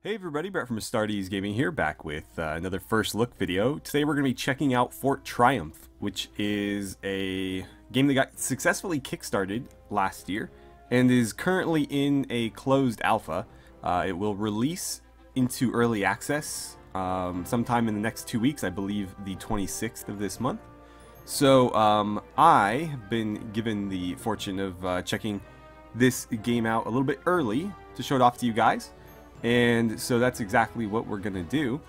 Hey everybody, Brett from AstartesGaming here, back with another first look video. Today we're going to be checking out Fort Triumph, which is a game that got successfully kickstarted last year and is currently in a closed alpha. It will release into early access sometime in the next 2 weeks, I believe the 26th of this month. So I've been given the fortune of checking this game out a little bit early to show it off to you guys. And so that's exactly what we're gonna do.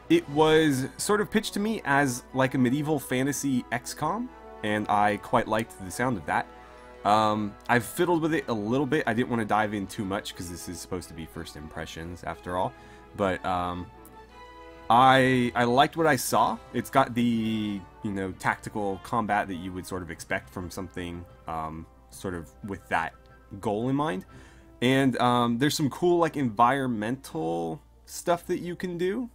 It was sort of pitched to me as like a medieval fantasy XCOM, and I quite liked the sound of that. I've fiddled with it a little bit. I didn't want to dive in too much because this is supposed to be first impressions after all. But I liked what I saw. It's got the tactical combat that you would sort of expect from something sort of with that goal in mind. And there's some cool like environmental stuff that you can do,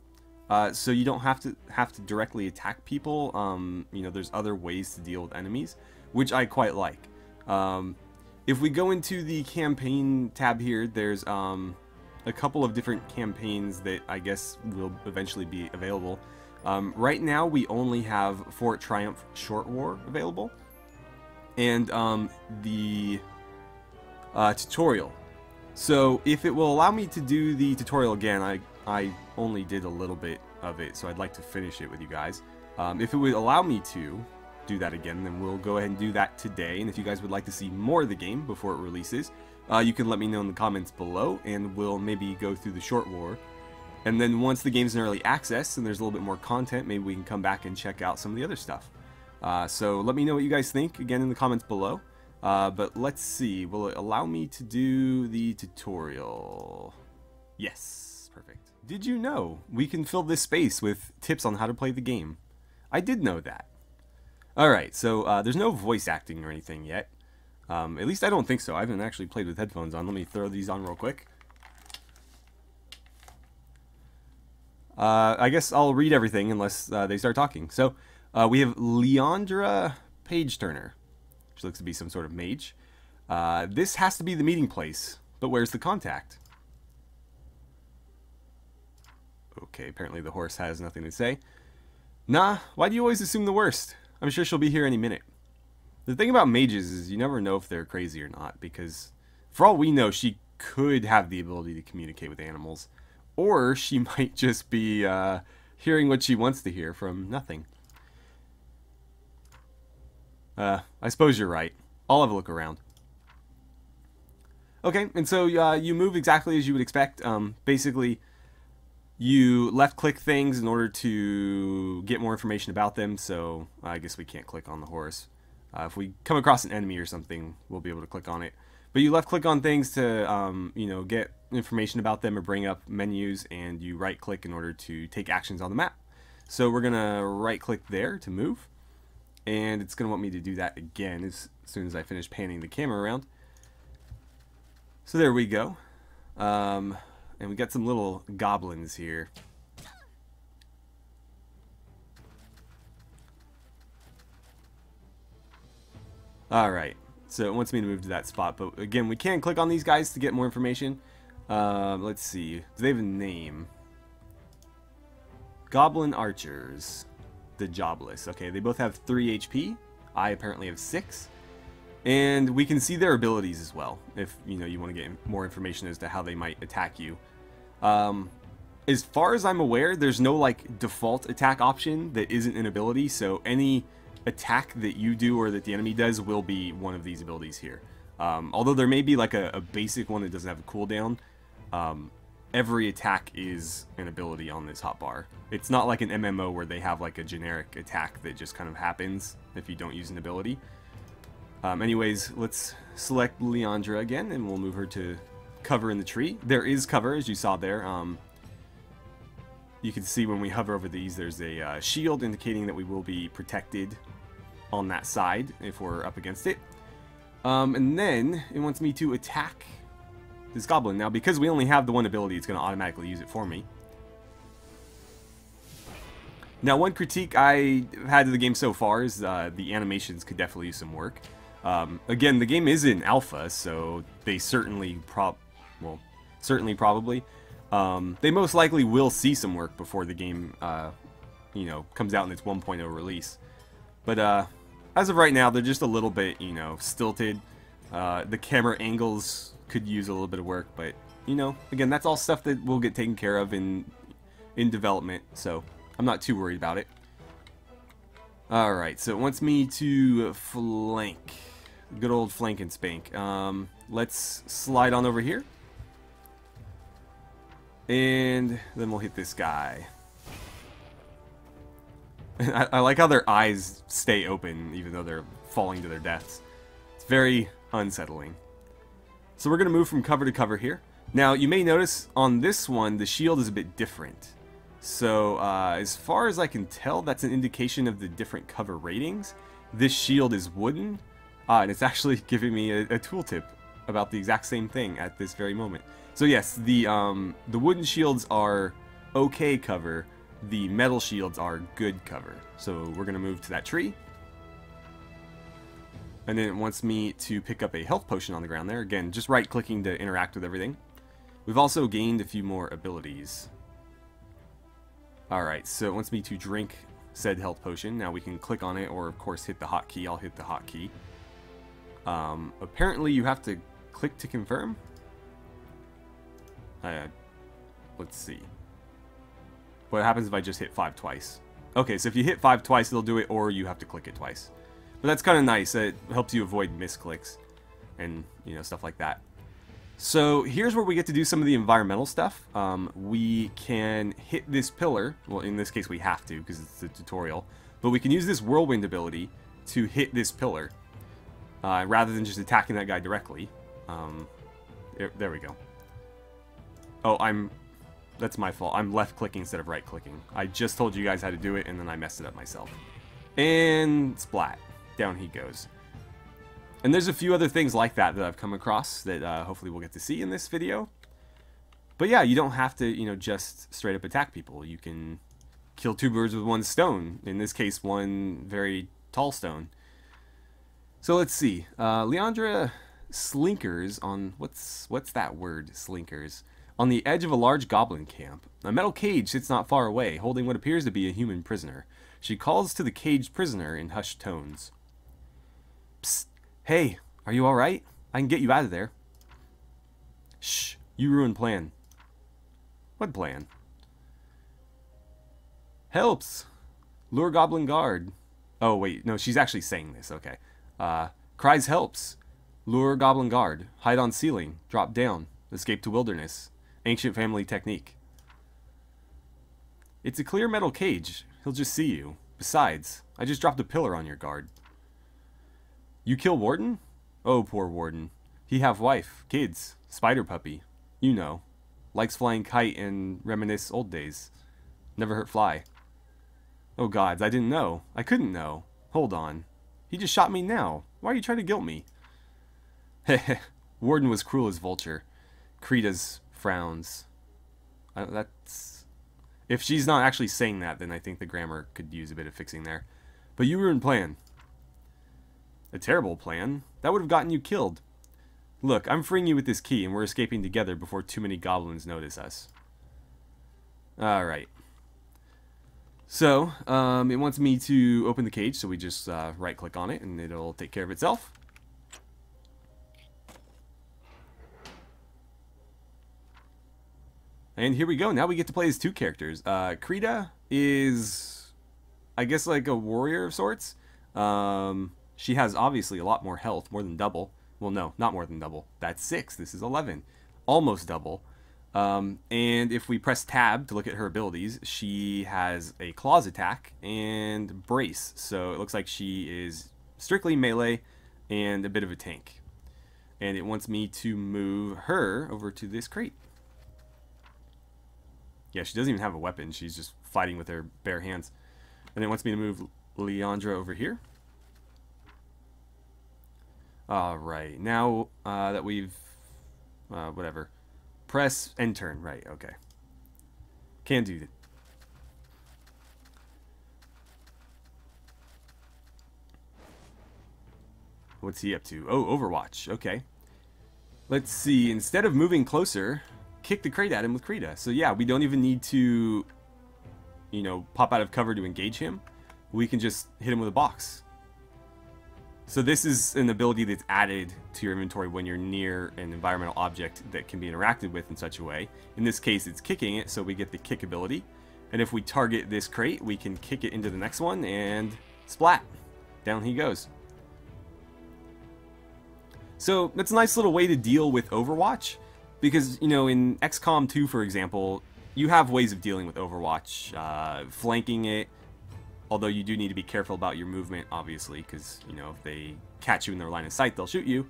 so you don't have to directly attack people. There's other ways to deal with enemies, which I quite like. If we go into the campaign tab here, there's a couple of different campaigns that I guess will eventually be available. Right now we only have Fort Triumph Short War available, and the tutorial. So if it will allow me to do the tutorial again, I only did a little bit of it, so I'd like to finish it with you guys. If it would allow me to do that again, then we'll go ahead and do that today. And if you guys would like to see more of the game before it releases, you can let me know in the comments below, and we'll maybe go through the short war. And then once the game's in early access and there's a little bit more content, maybe we can come back and check out some of the other stuff. So let me know what you guys think, again, in the comments below. But let's see, will it allow me to do the tutorial? Yes, perfect. Did you know we can fill this space with tips on how to play the game? I did know that. Alright, so there's no voice acting or anything yet. At least I don't think so. I haven't actually played with headphones on. Let me throw these on real quick. I guess I'll read everything unless they start talking. So we have Leandra Page Turner. She looks to be some sort of mage. This has to be the meeting place, but where's the contact? Okay, apparently the horse has nothing to say. Nah, why do you always assume the worst? I'm sure she'll be here any minute. The thing about mages is you never know if they're crazy or not, because for all we know, she could have the ability to communicate with animals, or she might just be hearing what she wants to hear from nothing. I suppose you're right. I'll have a look around. Okay, and so you move exactly as you would expect. Basically, you left-click things in order to get more information about them, so I guess we can't click on the horse. If we come across an enemy or something, we'll be able to click on it. But you left-click on things to, get information about them or bring up menus, and you right-click in order to take actions on the map. So we're going to right-click there to move. And it's going to want me to do that again as soon as I finish panning the camera around. So there we go. And we got some little goblins here. Alright, so it wants me to move to that spot. But again, we can click on these guys to get more information. Let's see. Do they have a name? Goblin Archers. The Jobless. Okay, they both have 3 HP. I apparently have 6. And we can see their abilities as well, if you want to get more information as to how they might attack you. As far as I'm aware, there's no like default attack option that isn't an ability, so any attack that you do or that the enemy does will be one of these abilities here. Although there may be like a basic one that doesn't have a cooldown. Every attack is an ability on this hotbar. It's not like an MMO where they have like a generic attack that just kind of happens if you don't use an ability. Anyways, let's select Leandra again, and we'll move her to cover in the tree. There is cover, as you saw there. You can see when we hover over these, there's a shield indicating that we will be protected on that side if we're up against it. And then it wants me to attack this goblin. Now, because we only have the one ability, it's going to automatically use it for me. Now, one critique I've had of the game so far is the animations could definitely use some work. Again, the game is in alpha, so they certainly probably They most likely will see some work before the game, you know, comes out in its 1.0 release. But as of right now, they're just a little bit, you know, stilted. The camera angles could use a little bit of work, but, you know, again, that's all stuff that will get taken care of in development, so I'm not too worried about it. Alright, so it wants me to flank. Good old flank and spank. Let's slide on over here. And then we'll hit this guy. I like how their eyes stay open even though they're falling to their deaths. It's very unsettling. So we're going to move from cover to cover here. Now, you may notice on this one, the shield is a bit different. So, as far as I can tell, that's an indication of the different cover ratings. This shield is wooden, and it's actually giving me a tooltip about the exact same thing at this very moment. So yes, the wooden shields are okay cover, the metal shields are good cover. So we're going to move to that tree. And then it wants me to pick up a health potion on the ground there. Again, just right-clicking to interact with everything. We've also gained a few more abilities. Alright, so it wants me to drink said health potion. Now we can click on it or, of course, hit the hotkey. I'll hit the hotkey. Apparently you have to click to confirm. Let's see. What happens if I just hit 5 twice? Okay, so if you hit 5 twice, it'll do it, or you have to click it twice. But that's kind of nice. It helps you avoid misclicks and, you know, stuff like that. So here's where we get to do some of the environmental stuff. We can hit this pillar. Well, in this case we have to because it's a tutorial. But we can use this whirlwind ability to hit this pillar rather than just attacking that guy directly. There we go. Oh, that's my fault. I'm left clicking instead of right clicking. I just told you guys how to do it and then I messed it up myself. And splat. Down he goes. And there's a few other things like that I've come across that hopefully we'll get to see in this video. But yeah, you don't have to, you know, just straight up attack people. You can kill 2 birds with 1 stone. In this case, 1 very tall stone. So let's see. Leandra slinkers on... What's that word, slinkers? On the edge of a large goblin camp. A metal cage sits not far away, holding what appears to be a human prisoner. She calls to the caged prisoner in hushed tones. Psst. Hey, are you alright? I can get you out of there. Shh, you ruined plan. What plan? Helps! Lure goblin guard. Oh, wait, no, she's actually saying this, okay. Cries helps. Lure goblin guard. Hide on ceiling. Drop down. Escape to wilderness. Ancient family technique. It's a clear metal cage. He'll just see you. Besides, I just dropped a pillar on your guard. You kill Warden? Oh, poor Warden. He have wife, kids, spider puppy. You know. Likes flying kite and reminisce old days. Never hurt fly. Oh gods, I didn't know. I couldn't know. Hold on. He just shot me now. Why are you trying to guilt me? Heh. Warden was cruel as vulture. Krita's frowns. That's... If she's not actually saying that, then I think the grammar could use a bit of fixing there. But you ruined plan. A terrible plan. That would have gotten you killed. Look, I'm freeing you with this key, and we're escaping together before too many goblins notice us. Alright. So, it wants me to open the cage, so we just right-click on it, and it'll take care of itself. And here we go. Now we get to play as 2 characters. Krita is, I guess, like a warrior of sorts. She has obviously a lot more health, more than double. Well, no, not more than double. That's 6. This is 11. Almost double. And if we press tab to look at her abilities, she has a claws attack and brace. So it looks like she is strictly melee and a bit of a tank. And it wants me to move her over to this crate. Yeah, she doesn't even have a weapon. She's just fighting with her bare hands. And it wants me to move Leandra over here. Alright, now that we've... whatever. Press and turn. Right, okay. Can do that. What's he up to? Oh, Overwatch. Okay. Let's see. Instead of moving closer, kick the crate at him with Krita. So yeah, we don't even need to, you know, pop out of cover to engage him. We can just hit him with a box. So this is an ability that's added to your inventory when you're near an environmental object that can be interacted with in such a way. In this case, it's kicking it, so we get the kick ability. And if we target this crate, we can kick it into the next one, and splat! Down he goes. So that's a nice little way to deal with Overwatch, because, you know, in XCOM 2, for example, you have ways of dealing with Overwatch, flanking it, although you do need to be careful about your movement, obviously, because, you know, if they catch you in their line of sight, they'll shoot you.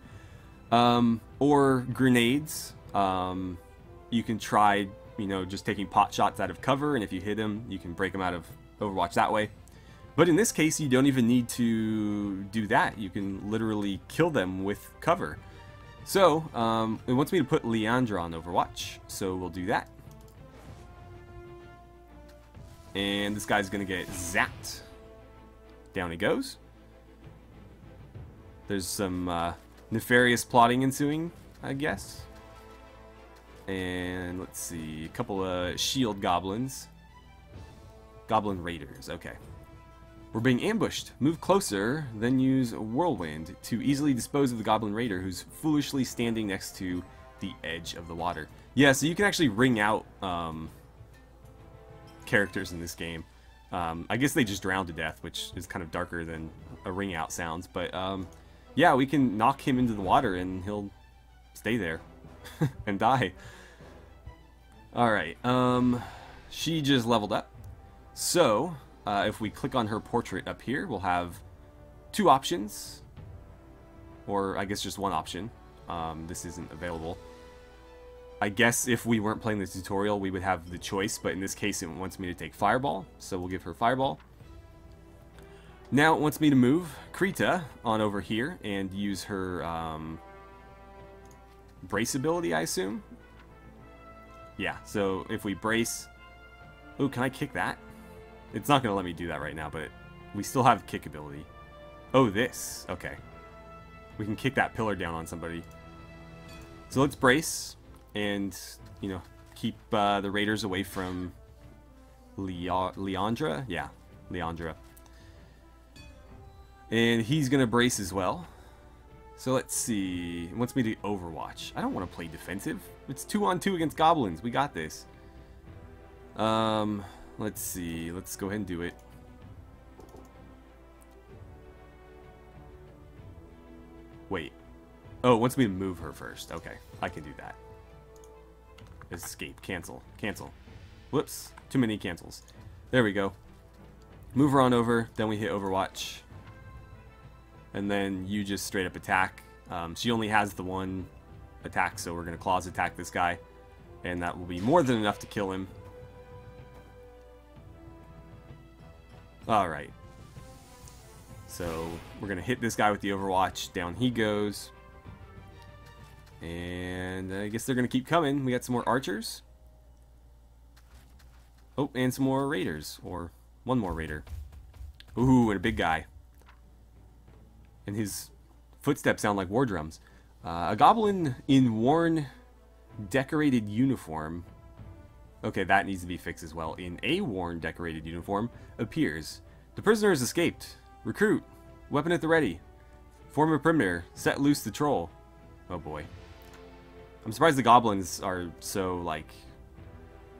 Or grenades. You can try, you know, just taking pot shots out of cover, and if you hit them, you can break them out of Overwatch that way. But in this case, you don't even need to do that. You can literally kill them with cover. So, it wants me to put Leandra on Overwatch, so we'll do that. And this guy's gonna get zapped. Down he goes. There's some nefarious plotting ensuing, I guess. And let's see, a couple of shield goblins. Goblin raiders, okay. We're being ambushed. Move closer, then use Whirlwind to easily dispose of the goblin raider who's foolishly standing next to the edge of the water. Yeah, so you can actually ring out characters in this game. I guess they just drown to death, which is kind of darker than a ring out sounds, but yeah, we can knock him into the water and he'll stay there and die. Alright, she just leveled up. So, if we click on her portrait up here, we'll have two options, or I guess just one option. This isn't available. I guess if we weren't playing the tutorial, we would have the choice, but in this case it wants me to take Fireball, so we'll give her Fireball. Now it wants me to move Krita on over here and use her brace ability, I assume? Yeah, so if we brace... Oh, can I kick that? It's not going to let me do that right now, but we still have kick ability. Oh, this. Okay. We can kick that pillar down on somebody. So let's brace and, you know, keep the raiders away from Leandra. Yeah, Leandra. And he's going to brace as well. So let's see. It wants me to Overwatch. I don't want to play defensive. It's 2-on-2 against goblins. We got this. Let's see. Let's go ahead and do it. Wait. Oh, it wants me to move her first. Okay, I can do that. Escape. Cancel. Cancel. Whoops. Too many cancels. There we go. Move her on over. Then we hit Overwatch. And then you just straight up attack. She only has the one attack, so we're going to claws attack this guy. And that will be more than enough to kill him. Alright. So, we're going to hit this guy with the Overwatch. Down he goes. And I guess they're going to keep coming. We got some more archers. Oh, and some more raiders. Or one more raider. Ooh, and a big guy. And his footsteps sound like war drums. A goblin in worn, decorated uniform. Okay, that needs to be fixed as well. In a worn, decorated uniform appears. The prisoner has escaped. Recruit. Weapon at the ready. Form a perimeter. Set loose the troll. Oh boy. I'm surprised the goblins are so, like...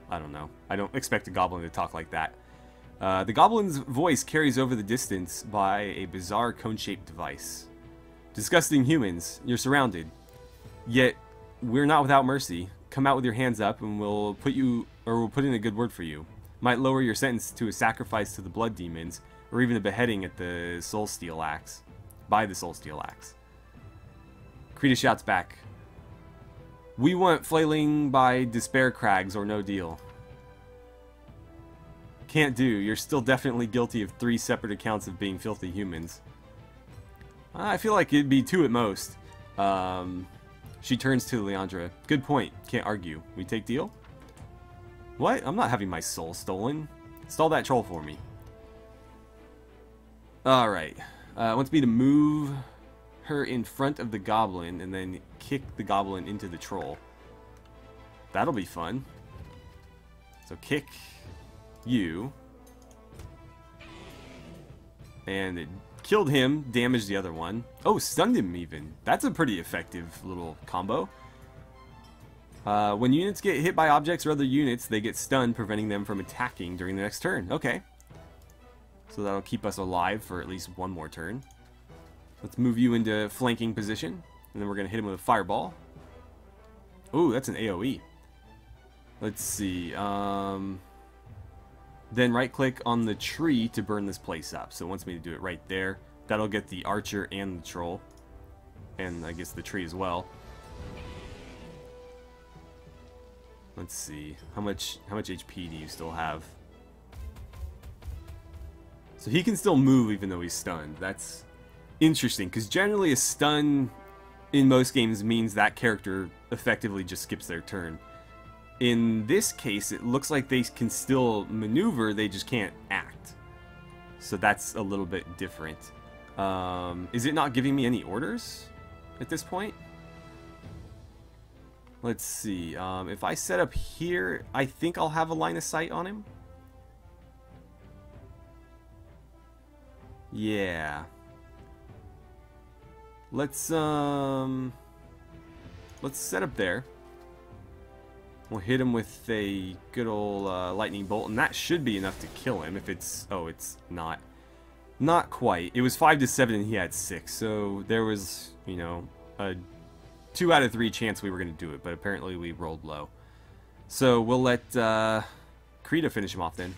I don't know. I don't expect a goblin to talk like that. The goblin's voice carries over the distance by a bizarre cone-shaped device. Disgusting humans, you're surrounded. Yet, we're not without mercy. Come out with your hands up and we'll put in a good word for you. Might lower your sentence to a sacrifice to the blood demons, or even a beheading at the Soul Steel Axe. By the Soul Steel Axe. Krita shouts back. We want flailing by despair crags or no deal. Can't do. You're still definitely guilty of 3 separate accounts of being filthy humans. I feel like it'd be 2 at most. She turns to Leandra. Good point. Can't argue. We take deal? What? I'm not having my soul stolen. Stall that troll for me. Alright. Wants me to move her in front of the goblin and then kick the goblin into the troll. That'll be fun. So kick you. And it killed him, damaged the other one. Oh, stunned him even. That's a pretty effective little combo. When units get hit by objects or other units, they get stunned, preventing them from attacking during the next turn. Okay. So that'll keep us alive for at least one more turn. Let's move you into flanking position. And then we're going to hit him with a fireball. Ooh, that's an AoE. Let's see. Then right-click on the tree to burn this place up. So it wants me to do it right there. That'll get the archer and the troll. And I guess the tree as well. Let's see. How much HP do you still have? So he can still move even though he's stunned. That's interesting, because generally a stun in most games means that character effectively just skips their turn. In this case, it looks like they can still maneuver, they just can't act. So that's a little bit different. Is it not giving me any orders at this point? Let's see. If I set up here, I think I'll have a line of sight on him. Yeah. Let's set up there. We'll hit him with a good old lightning bolt, and that should be enough to kill him. If it's... oh, it's not. Not quite. It was 5 to 7 and he had 6, so there was, you know, a 2 out of 3 chance we were going to do it, but apparently we rolled low. So we'll let Krita finish him off then.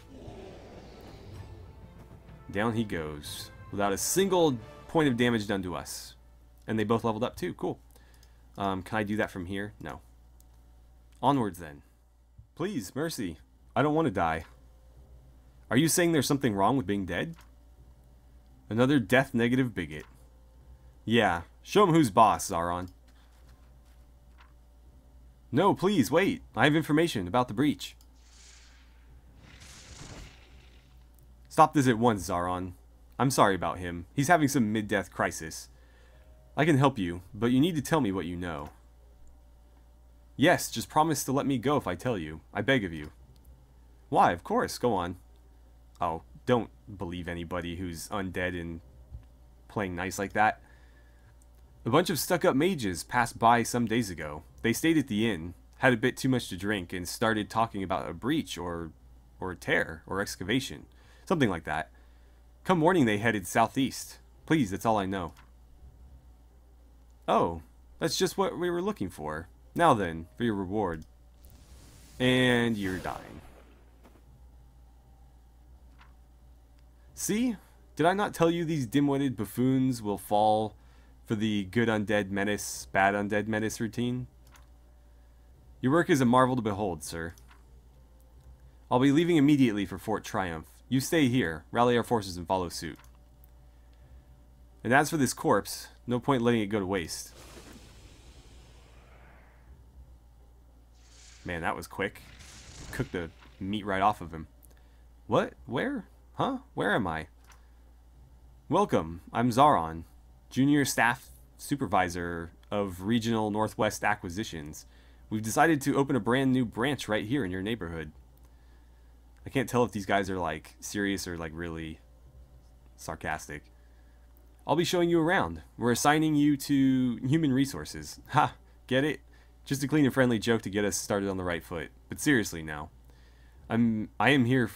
Down he goes, without a single point of damage done to us. And they both leveled up too, cool. Can I do that from here? No. Onwards then. Please, mercy. I don't want to die. Are you saying there's something wrong with being dead? Another death-negative bigot. Yeah, show him who's boss, Zaron. No, please, wait. I have information about the breach. Stop this at once, Zaron. I'm sorry about him. He's having some mid-death crisis. I can help you, but you need to tell me what you know. Yes, just promise to let me go if I tell you. I beg of you. Why, of course, go on. Oh, don't believe anybody who's undead and playing nice like that. A bunch of stuck-up mages passed by some days ago. They stayed at the inn, had a bit too much to drink, and started talking about a breach or a tear or excavation. Something like that. Come morning they headed southeast. Please, that's all I know. Oh, that's just what we were looking for. Now then, for your reward. And you're dying. See? Did I not tell you these dim-witted buffoons will fall for the good undead menace, bad undead menace routine? Your work is a marvel to behold, sir. I'll be leaving immediately for Fort Triumph. You stay here, rally our forces and follow suit. And as for this corpse, no point letting it go to waste. Man, that was quick. Cooked the meat right off of him. What? Where? Huh? Where am I? Welcome, I'm Zaron, Junior Staff Supervisor of Regional Northwest Acquisitions. We've decided to open a brand new branch right here in your neighborhood. I can't tell if these guys are like serious or like really sarcastic. I'll be showing you around. We're assigning you to human resources. Ha! Get it? Just a clean and friendly joke to get us started on the right foot. But seriously now. I am here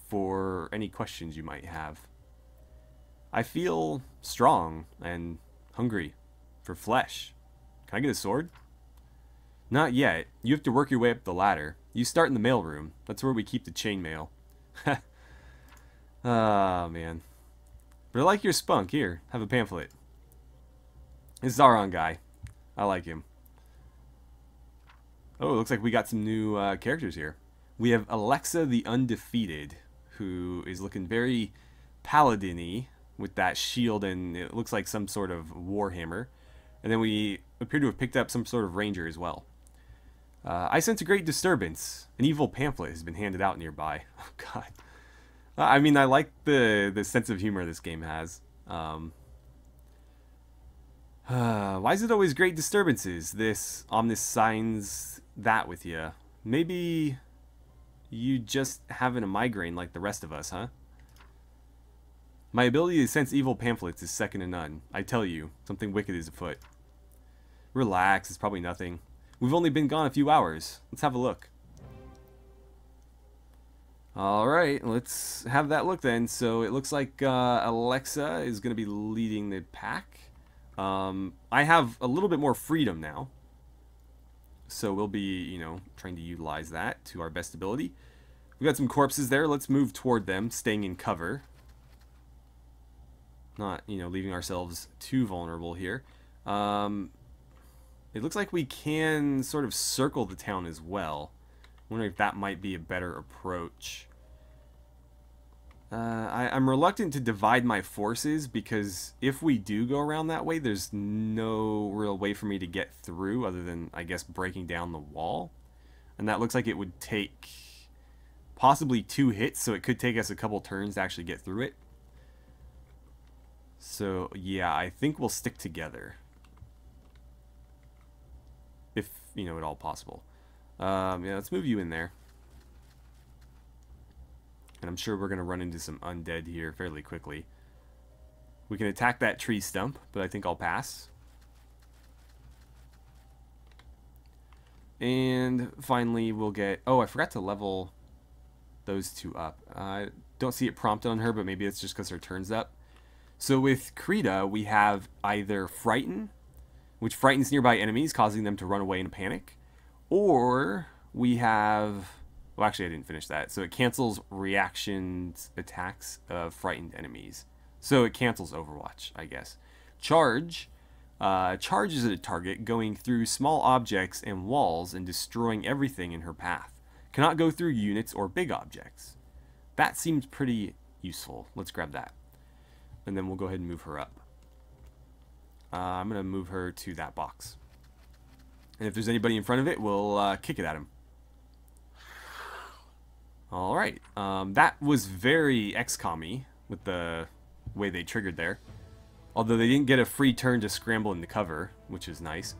for any questions you might have. I feel strong and hungry for flesh. Can I get a sword? Not yet. You have to work your way up the ladder. You start in the mailroom. That's where we keep the chainmail. Ah, man. But I like your spunk. Here, have a pamphlet. This Zaron guy. I like him. Oh, it looks like we got some new characters here. We have Alexa the Undefeated, who is looking very paladin-y with that shield, and it looks like some sort of warhammer. And then we appear to have picked up some sort of ranger as well. I sense a great disturbance. An evil pamphlet has been handed out nearby. Oh, God. I mean, I like the sense of humor this game has. Why is it always great disturbances? This ominous signs that with you. Maybe you just having a migraine like the rest of us, huh? My ability to sense evil pamphlets is second to none. I tell you, something wicked is afoot. Relax, it's probably nothing. We've only been gone a few hours. Let's have a look. Alright, let's have that look then. So it looks like Alexa is going to be leading the pack. I have a little bit more freedom now. So we'll be, you know, trying to utilize that to our best ability. We've got some corpses there. Let's move toward them, staying in cover. Not, you know, leaving ourselves too vulnerable here. It looks like we can sort of circle the town as well. Wondering if that might be a better approach. I'm reluctant to divide my forces because if we do go around that way, there's no real way for me to get through other than, I guess, breaking down the wall. And that looks like it would take possibly 2 hits, so it could take us a couple turns to actually get through it. So, yeah, I think we'll stick together. If, you know, at all possible. Yeah, let's move you in there. And I'm sure we're going to run into some undead here fairly quickly. We can attack that tree stump, but I think I'll pass. And finally we'll get... Oh, I forgot to level those 2 up. I don't see it prompted on her, but maybe it's just because her turn's up. So with Krita, we have either Frighten, which frightens nearby enemies, causing them to run away in a panic. Or we have... Well, actually, I didn't finish that. So it cancels reactions attacks of frightened enemies. So it cancels Overwatch, I guess. Charge charges at a target, going through small objects and walls and destroying everything in her path. Cannot go through units or big objects. That seems pretty useful. Let's grab that. And then we'll go ahead and move her up. I'm going to move her to that box. And if there's anybody in front of it, we'll kick it at him. Alright, that was very XCOM-y with the way they triggered there. Although they didn't get a free turn to scramble into cover, which is nice.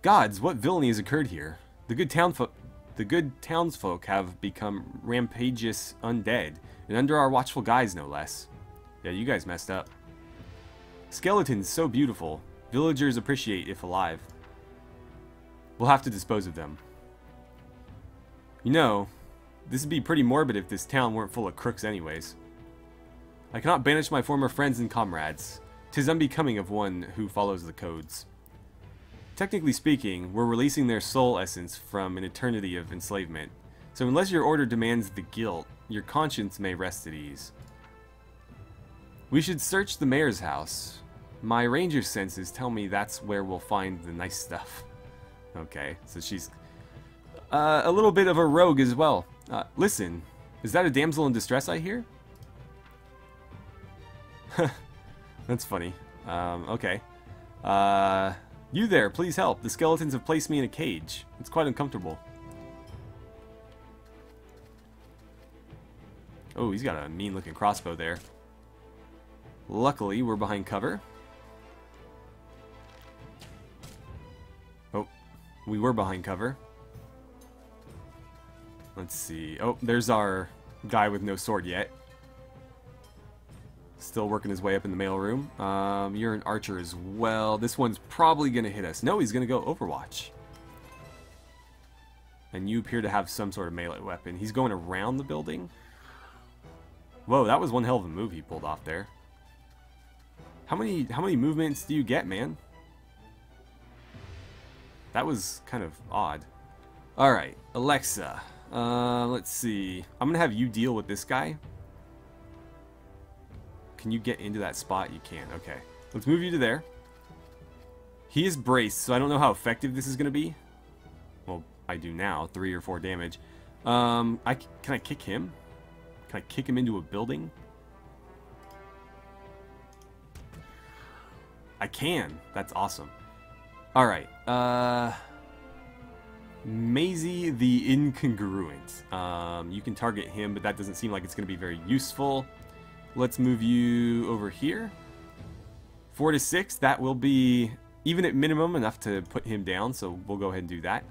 Gods, what villainy has occurred here? The good townsfolk have become rampageous undead, and under our watchful guise, no less. Yeah, you guys messed up. Skeletons, so beautiful. Villagers appreciate if alive. We'll have to dispose of them. You know, this would be pretty morbid if this town weren't full of crooks anyways. I cannot banish my former friends and comrades. 'Tis unbecoming of one who follows the codes. Technically speaking, we're releasing their soul essence from an eternity of enslavement. So unless your order demands the guilt, your conscience may rest at ease. We should search the mayor's house. My ranger senses tell me that's where we'll find the nice stuff. Okay, so she's a little bit of a rogue as well. Listen, is that a damsel in distress I hear? That's funny. Okay. You there, please help. The skeletons have placed me in a cage. It's quite uncomfortable. Oh, he's got a mean-looking crossbow there. Luckily, we're behind cover. Oh, we were behind cover. Let's see. Oh, there's our guy with no sword yet. Still working his way up in the mailroom. You're an archer as well. This one's probably going to hit us. No, he's going to go Overwatch. And you appear to have some sort of melee weapon. He's going around the building. Whoa, that was one hell of a move he pulled off there. How many movements do you get, man? That was kind of odd. Alright, Alexa. Let's see. I'm gonna have you deal with this guy. Can you get into that spot? You can. Okay. Let's move you to there. He is braced, so I don't know how effective this is gonna be. Well, I do now. 3 or 4 damage. Can I kick him? Can I kick him into a building? I can. That's awesome. Alright. Maisie the Incongruent. You can target him, but that doesn't seem like it's going to be very useful. Let's move you over here. 4 to 6. That will be, even at minimum, enough to put him down, so we'll go ahead and do that.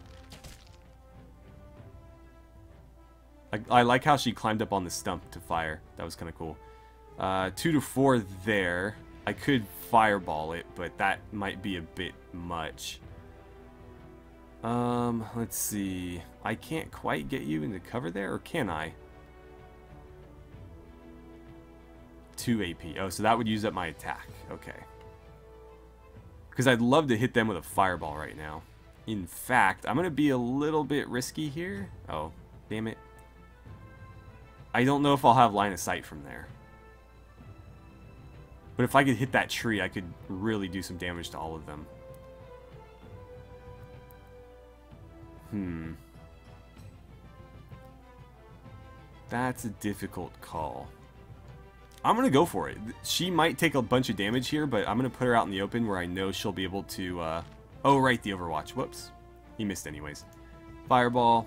I like how she climbed up on the stump to fire. That was kind of cool. 2 to 4 there. I could fireball it, but that might be a bit much. Let's see. I can't quite get you into cover there, or can I? 2 AP. Oh, so that would use up my attack. Okay. Because I'd love to hit them with a fireball right now. In fact, I'm going to be a little bit risky here. Oh, damn it. I don't know if I'll have line of sight from there. But if I could hit that tree, I could really do some damage to all of them. That's a difficult call. I'm going to go for it. She might take a bunch of damage here, but I'm going to put her out in the open where I know she'll be able to... Oh, right, the Overwatch. Whoops. He missed anyways. Fireball.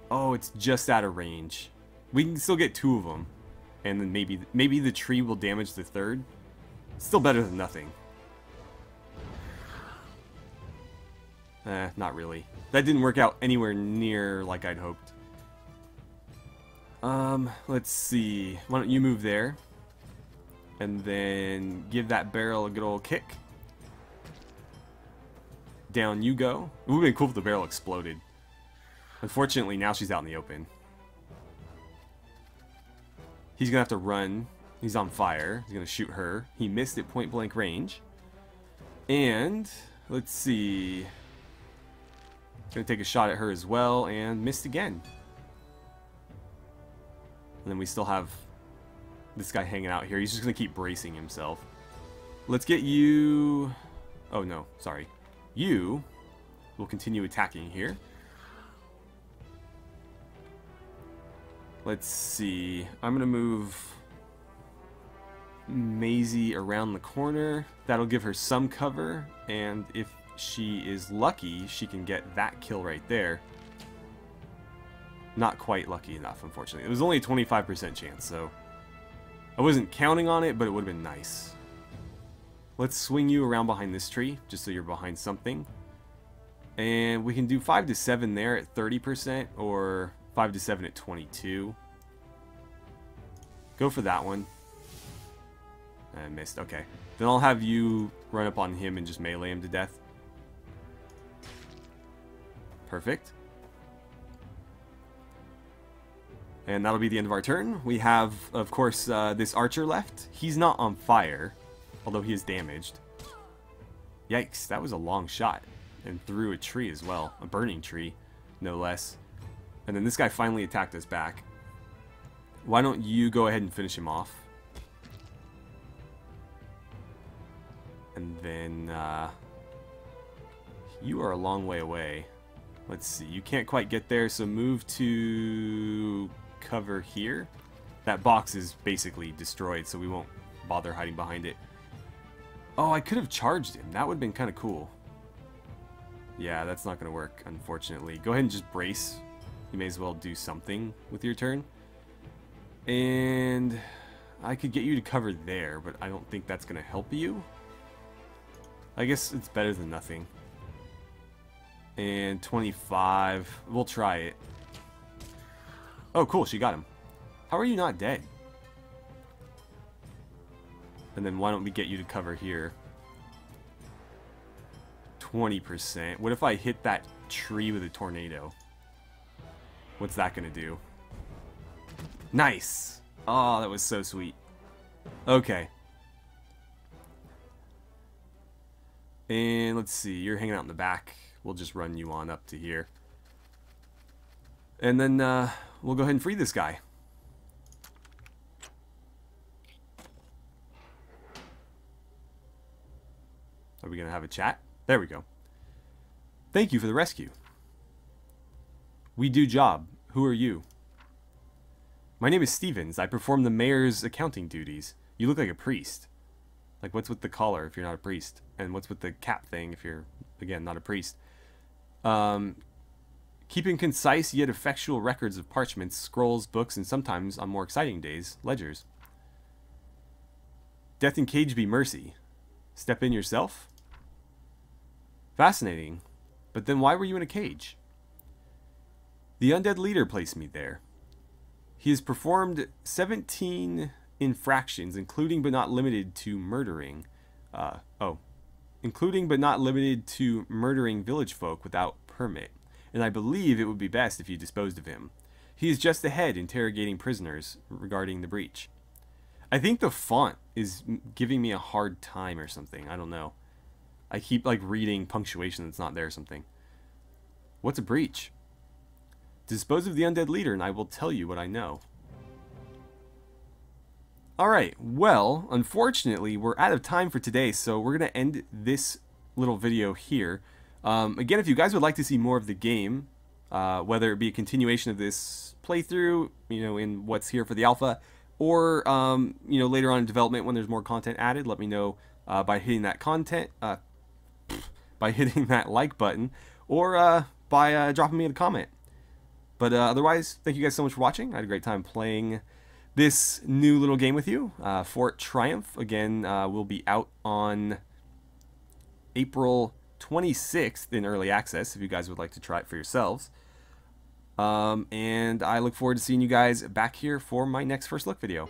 Oh, it's just out of range. We can still get 2 of them. And then maybe the tree will damage the 3rd. Still better than nothing. Not really. That didn't work out anywhere near like I'd hoped. Let's see. Why don't you move there? And then give that barrel a good old kick. Down you go. It would have been cool if the barrel exploded. Unfortunately, now she's out in the open. He's going to have to run. He's on fire. He's going to shoot her. He missed at point blank range. And, let's see. Going to take a shot at her as well, and missed again. And then we still have this guy hanging out here. He's just going to keep bracing himself. Let's get you... Oh, no. Sorry. You will continue attacking here. Let's see. I'm going to move Maisie around the corner. That'll give her some cover. And if she is lucky, she can get that kill right there. Not quite lucky enough, unfortunately. It was only a 25% chance, so I wasn't counting on it, but it would have been nice. Let's swing you around behind this tree, just so you're behind something. And we can do 5 to 7 there at 30%, or 5 to 7 at 22. Go for that one. I missed. Okay. Then I'll have you run up on him and just melee him to death. Perfect. And that'll be the end of our turn. We have, of course, this archer left. He's not on fire, although he is damaged. Yikes, that was a long shot. And through a tree as well. A burning tree, no less. And then this guy finally attacked us back. Why don't you go ahead and finish him off? And then, you are a long way away. Let's see, you can't quite get there, so move to cover here. That box is basically destroyed, so we won't bother hiding behind it. Oh, I could have charged him. That would have been kind of cool. Yeah, that's not going to work, unfortunately. Go ahead and just brace. You may as well do something with your turn. And I could get you to cover there, but I don't think that's going to help you. I guess it's better than nothing. And 25. We'll try it. Oh, cool. She got him. How are you not dead? And then why don't we get you to cover here? 20%. What if I hit that tree with a tornado? What's that going to do? Nice! Oh, that was so sweet. Okay. And let's see. You're hanging out in the back. We'll just run you on up to here. And then we'll go ahead and free this guy. Are we going to have a chat? There we go. Thank you for the rescue. We do job. Who are you? My name is Stevens. I perform the mayor's accounting duties. You look like a priest. Like, what's with the collar if you're not a priest? And what's with the cap thing if you're, again, not a priest? Keeping concise yet effectual records of parchments, scrolls, books, and sometimes, on more exciting days, ledgers. Death in cage be mercy. Step in yourself? Fascinating. But then why were you in a cage? The undead leader placed me there. He has performed 17 infractions, including but not limited to murdering. Including but not limited to murdering village folk without permit. And I believe it would be best if you disposed of him. He is just ahead interrogating prisoners regarding the breach. I think the font is giving me a hard time or something. I don't know. I keep like reading punctuation that's not there or something. What's a breach? Dispose of the undead leader and I will tell you what I know. Alright, well, unfortunately, we're out of time for today, so we're going to end this little video here. Again, if you guys would like to see more of the game, whether it be a continuation of this playthrough, you know, in what's here for the alpha, or, you know, later on in development when there's more content added, let me know by hitting that by hitting that like button, or by dropping me a comment. But otherwise, thank you guys so much for watching. I had a great time playing this new little game with you. Fort Triumph, again, will be out on April 26th in early access if you guys would like to try it for yourselves. And I look forward to seeing you guys back here for my next First Look video.